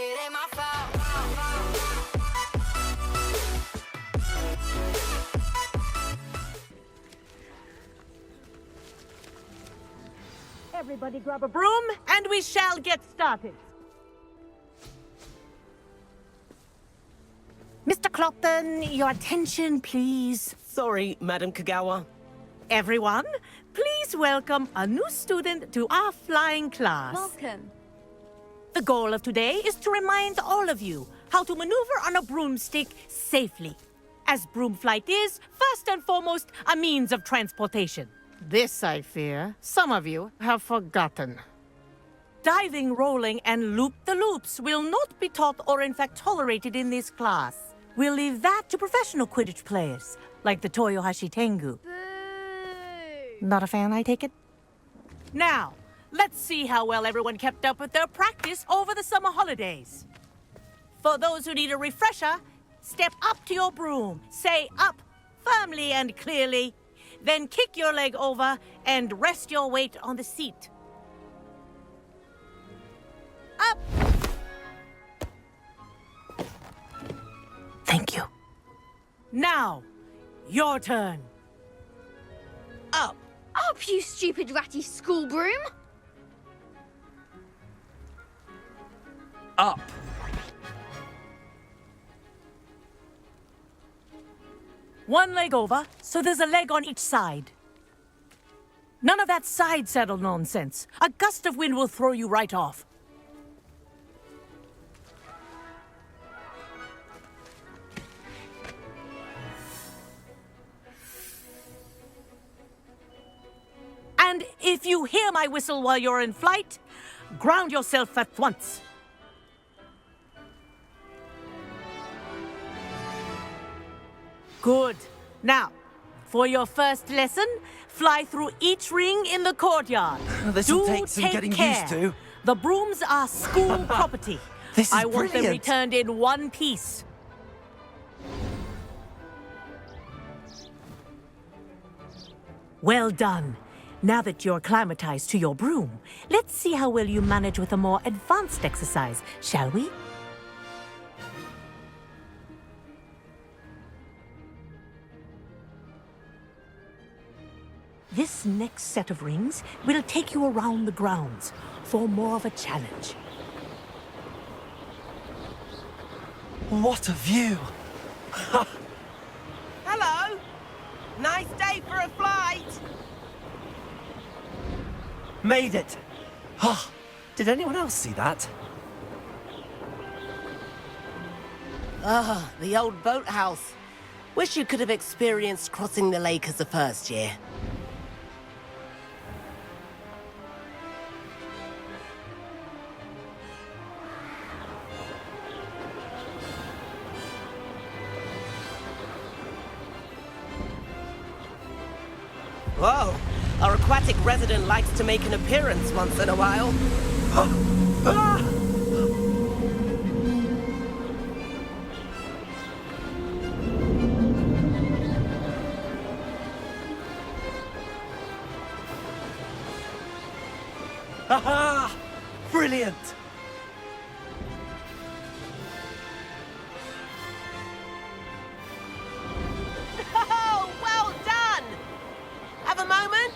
It ain't my fault. Everybody grab a broom, and we shall get started. Mr. Clopton, your attention, please. Sorry, Madam Kagawa. Everyone, please welcome a new student to our flying class. Welcome. The goal of today is to remind all of you how to maneuver on a broomstick safely, as broom flight is, first and foremost, a means of transportation. This, I fear, some of you have forgotten. Diving, rolling, and loop-the-loops will not be taught or in fact tolerated in this class. We'll leave that to professional Quidditch players, like the Toyohashi Tengu. Boo! Not a fan, I take it? Now, let's see how well everyone kept up with their practice over the summer holidays. For those who need a refresher, step up to your broom, say up firmly and clearly, then kick your leg over and rest your weight on the seat. Up! Thank you. Now, your turn. Up. Up, you stupid ratty school broom! Up. One leg over, so there's a leg on each side. None of that side saddle nonsense. A gust of wind will throw you right off. And if you hear my whistle while you're in flight, ground yourself at once. Good. Now, for your first lesson, fly through each ring in the courtyard. This'll Do take some getting care. used to. The brooms are school property. This is I want them brilliant. returned in one piece. Well done. Now that you're acclimatized to your broom, let's see how well you manage with a more advanced exercise, shall we? This next set of rings will take you around the grounds for more of a challenge. What a view! Hello! Nice day for a flight! Made it! Oh, did anyone else see that? Ah, the old boathouse. Wish you could have experienced crossing the lake as a first year. Whoa! Our aquatic resident likes to make an appearance once in a while. Aha! Brilliant! Oh, well done! Have a moment?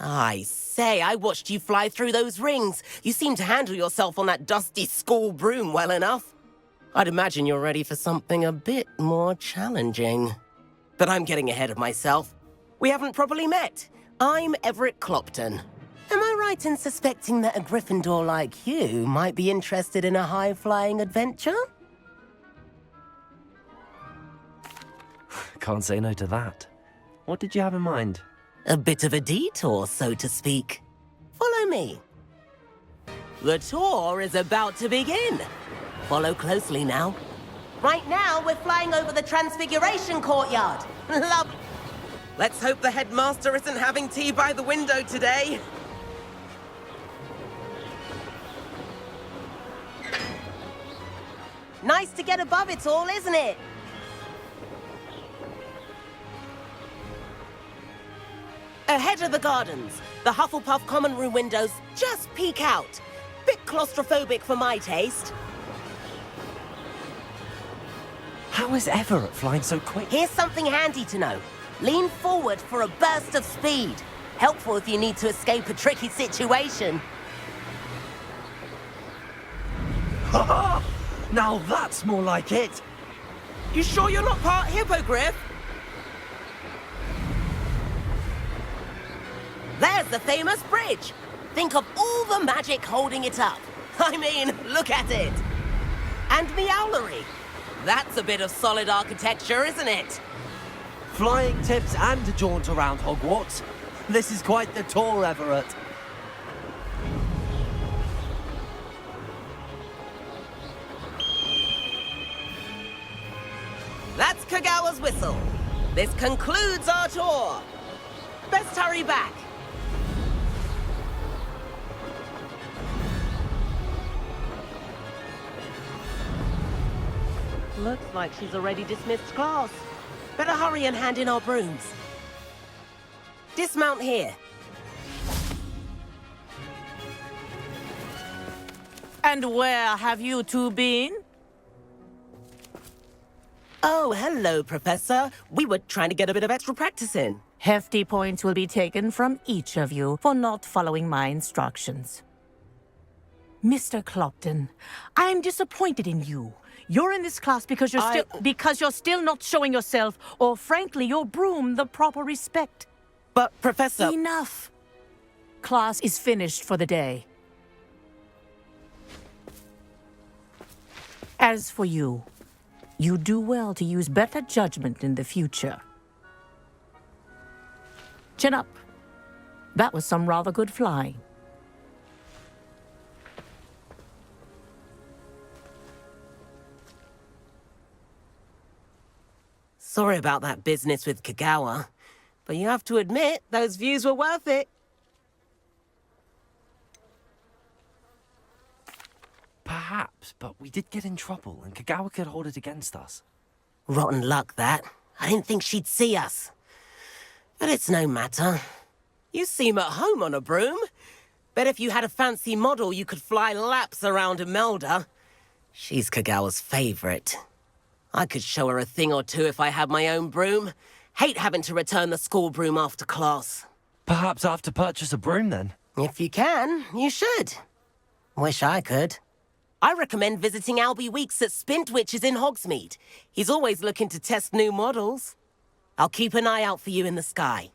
I say, I watched you fly through those rings. You seem to handle yourself on that dusty school broom well enough. I'd imagine you're ready for something a bit more challenging. But I'm getting ahead of myself. We haven't properly met. I'm Everett Clopton. Am I right in suspecting that a Gryffindor like you might be interested in a high-flying adventure? Can't say no to that. What did you have in mind? A bit of a detour, so to speak. Follow me. The tour is about to begin. Follow closely now. Right now, we're flying over the Transfiguration Courtyard. Love. Let's hope the headmaster isn't having tea by the window today. Nice to get above it all, isn't it? Ahead of the gardens, the Hufflepuff common room windows just peek out. Bit claustrophobic for my taste. How is Everett flying so quick? Here's something handy to know. Lean forward for a burst of speed. Helpful if you need to escape a tricky situation. Ha! Now that's more like it. You sure you're not part hippogriff? There's the famous bridge. Think of all the magic holding it up. I mean, look at it. And the owlery. That's a bit of solid architecture, isn't it? Flying tips and a jaunt around Hogwarts. This is quite the tour, Everett. That's Kagawa's whistle. This concludes our tour. Best hurry back. Looks like she's already dismissed class. Better hurry and hand in our brooms. Dismount here. And where have you two been? Oh, hello, Professor. We were trying to get a bit of extra practice in. Hefty points will be taken from each of you for not following my instructions. Mr. Clopton, I'm disappointed in you. You're in this class because you're still not showing yourself, or frankly, your broom, the proper respect. But, Professor... Enough. Class is finished for the day. As for you, you do well to use better judgment in the future. Chin up. That was some rather good flying. Sorry about that business with Kagawa, but you have to admit, those views were worth it. Perhaps, but we did get in trouble, and Kagawa could hold it against us. Rotten luck, that. I didn't think she'd see us. But it's no matter. You seem at home on a broom. Bet if you had a fancy model, you could fly laps around Imelda. She's Kagawa's favorite. I could show her a thing or two if I had my own broom. Hate having to return the school broom after class. Perhaps I have to purchase a broom, then? If you can, you should. Wish I could. I recommend visiting Albie Weeks at Spintwitches in Hogsmeade. He's always looking to test new models. I'll keep an eye out for you in the sky.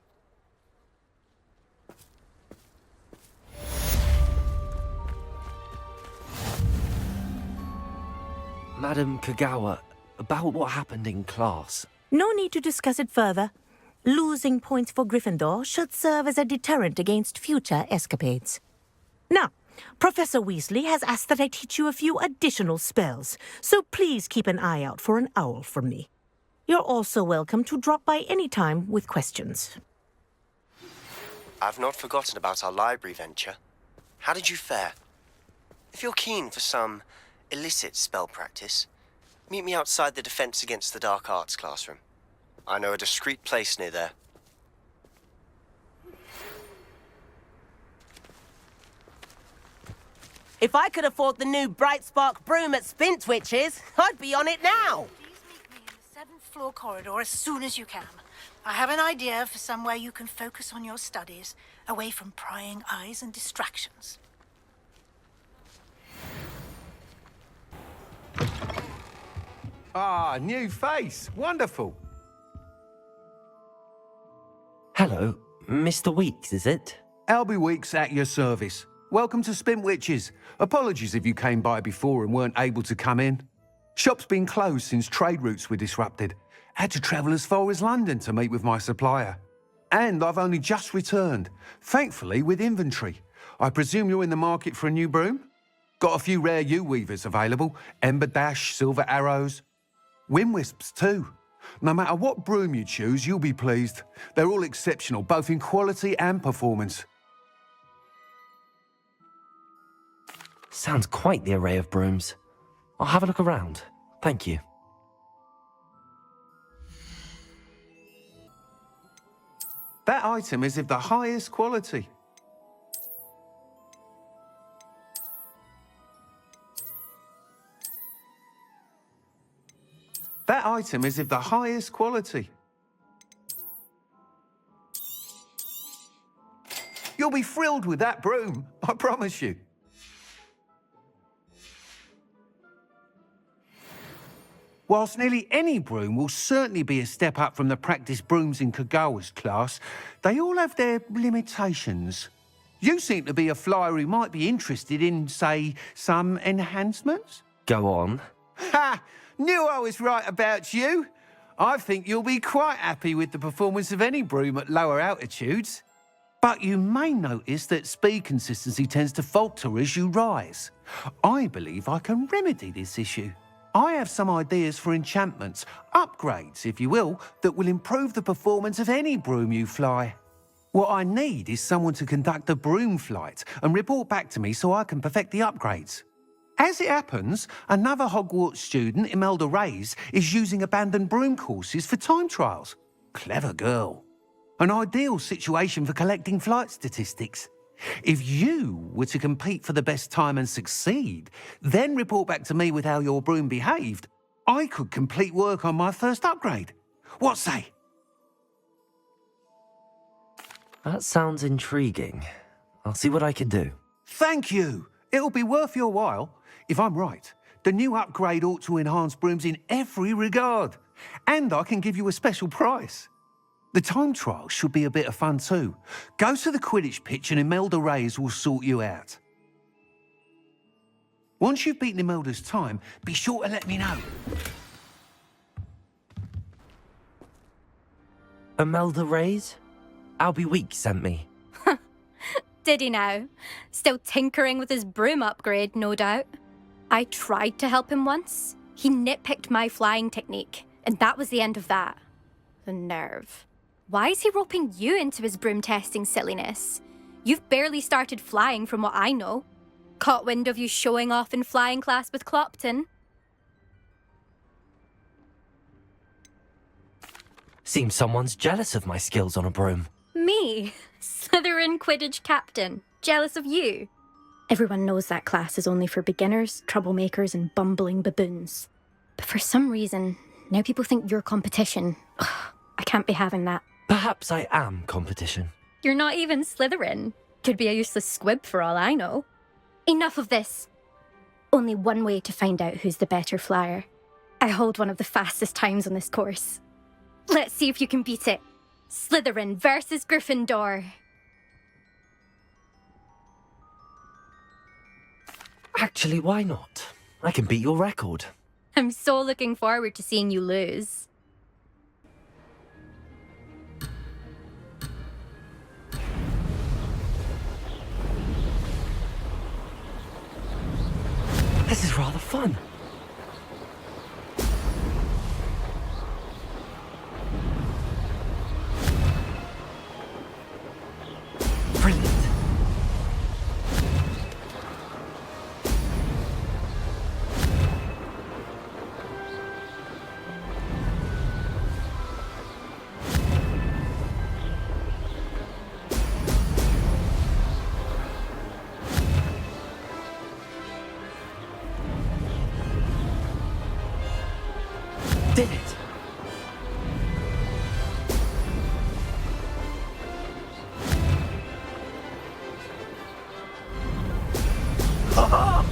Madam Kagawa, about what happened in class. No need to discuss it further. Losing points for Gryffindor should serve as a deterrent against future escapades. Now, Professor Weasley has asked that I teach you a few additional spells, so please keep an eye out for an owl from me. You're also welcome to drop by any time with questions. I've not forgotten about our library venture. How did you fare? If you're keen for some illicit spell practice, meet me outside the Defense Against the Dark Arts classroom. I know a discreet place near there. If I could afford the new Bright Spark broom at Spintwitches, I'd be on it now. Please meet me in the 7th floor corridor as soon as you can. I have an idea for somewhere you can focus on your studies, away from prying eyes and distractions. Ah, new face. Wonderful. Hello, Mr. Weeks, is it? Albie Weeks at your service. Welcome to Spintwitches. Apologies if you came by before and weren't able to come in. Shop's been closed since trade routes were disrupted. Had to travel as far as London to meet with my supplier. And I've only just returned, thankfully with inventory. I presume you're in the market for a new broom? Got a few rare U-weavers available. Ember Dash, Silver Arrows. Windwisps too. No matter what broom you choose, you'll be pleased. They're all exceptional, both in quality and performance. Sounds quite the array of brooms. I'll have a look around. Thank you. That item is of the highest quality. That item is of the highest quality. You'll be thrilled with that broom, I promise you. Whilst nearly any broom will certainly be a step up from the practice brooms in Kagawa's class, they all have their limitations. You seem to be a flyer who might be interested in, say, some enhancements? Go on. Ha! Knew I was right about you. I think you'll be quite happy with the performance of any broom at lower altitudes. But you may notice that speed consistency tends to falter as you rise. I believe I can remedy this issue. I have some ideas for enchantments, upgrades, if you will, that will improve the performance of any broom you fly. What I need is someone to conduct a broom flight and report back to me so I can perfect the upgrades. As it happens, another Hogwarts student, Imelda Reyes, is using abandoned broom courses for time trials. Clever girl. An ideal situation for collecting flight statistics. If you were to compete for the best time and succeed, then report back to me with how your broom behaved, I could complete work on my first upgrade. What say? That sounds intriguing. I'll see what I can do. Thank you. It'll be worth your while. If I'm right, the new upgrade ought to enhance brooms in every regard. And I can give you a special price. The time trial should be a bit of fun too. Go to the Quidditch pitch and Imelda Reyes will sort you out. Once you've beaten Imelda's time, be sure to let me know. Imelda Reyes? Albie Week sent me. Did he now? Still tinkering with his broom upgrade, no doubt. I tried to help him once. He nitpicked my flying technique, and that was the end of that. The nerve. Why is he roping you into his broom testing silliness? You've barely started flying from what I know. Caught wind of you showing off in flying class with Clopton. Seems someone's jealous of my skills on a broom. Me? Slytherin Quidditch captain. Jealous of you? Everyone knows that class is only for beginners, troublemakers, and bumbling baboons. But for some reason, now people think you're competition. Ugh, I can't be having that. Perhaps I am competition. You're not even Slytherin. Could be a useless squib for all I know. Enough of this. Only one way to find out who's the better flyer. I hold one of the fastest times on this course. Let's see if you can beat it. Slytherin versus Gryffindor. Actually, why not? I can beat your record. I'm so looking forward to seeing you lose. This is rather fun. Brilliant. Did it! Ha!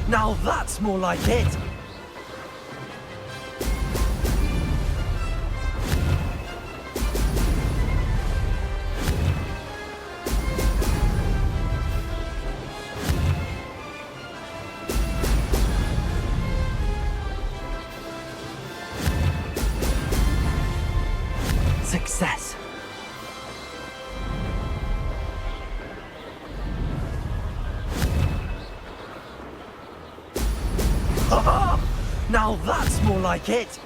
Now that's more like it! Success. Ha! Now that's more like it.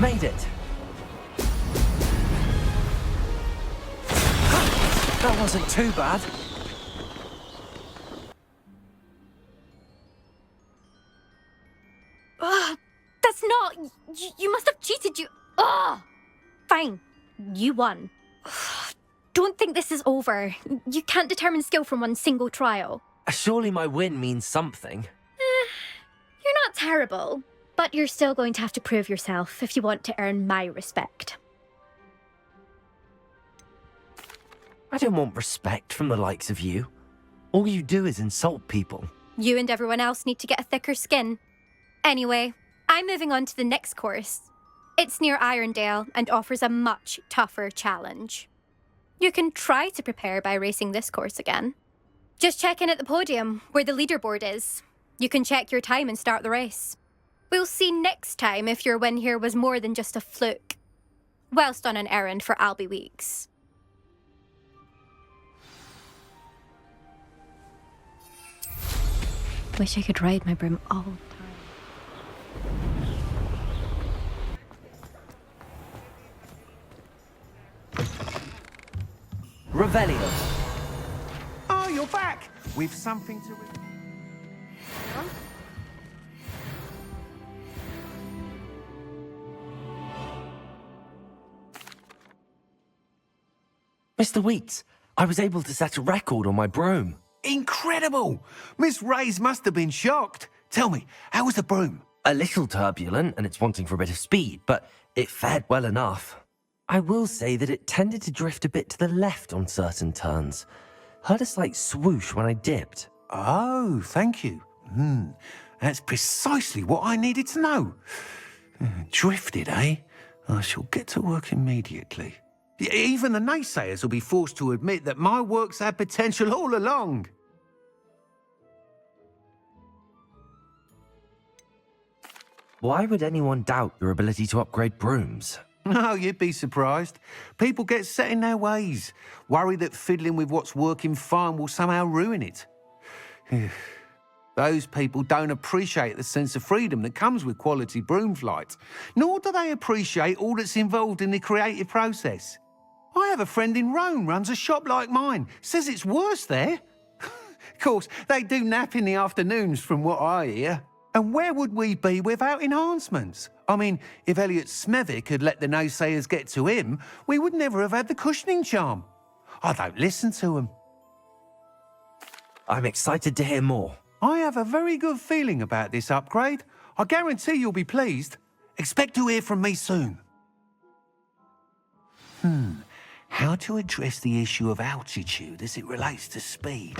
Made it. That wasn't too bad. Ugh, that's not... You must have cheated, you... Ugh! Fine. You won. Ugh, don't think this is over. You can't determine skill from one single trial. Surely my win means something. You're not terrible, but you're still going to have to prove yourself if you want to earn my respect. I don't want respect from the likes of you. All you do is insult people. You and everyone else need to get a thicker skin. Anyway, I'm moving on to the next course. It's near Irondale and offers a much tougher challenge. You can try to prepare by racing this course again. Just check in at the podium, where the leaderboard is. You can check your time and start the race. We'll see next time if your win here was more than just a fluke. Whilst on an errand for Albie Weeks. Wish I could ride my broom all the time. Revelio. Oh, you're back! With something to... Mr. Weeks, I was able to set a record on my broom. Incredible! Miss Reyes must have been shocked. Tell me, how was the broom? A little turbulent, and it's wanting for a bit of speed, but it fared well enough. I will say that it tended to drift a bit to the left on certain turns. Heard a slight swoosh when I dipped. Oh, thank you. That's precisely what I needed to know. Drifted, eh? I shall get to work immediately. Even the naysayers will be forced to admit that my work's had potential all along. Why would anyone doubt your ability to upgrade brooms? No, you'd be surprised. People get set in their ways, worry that fiddling with what's working fine will somehow ruin it. Those people don't appreciate the sense of freedom that comes with quality broom flight, nor do they appreciate all that's involved in the creative process. I have a friend in Rome runs a shop like mine, says it's worse there. Of course, they do nap in the afternoons from what I hear. And where would we be without enhancements? I mean, if Elliot Smethwick had let the naysayers get to him, we would never have had the cushioning charm. I don't listen to them. I'm excited to hear more. I have a very good feeling about this upgrade. I guarantee you'll be pleased. Expect to hear from me soon. How to address the issue of altitude as it relates to speed?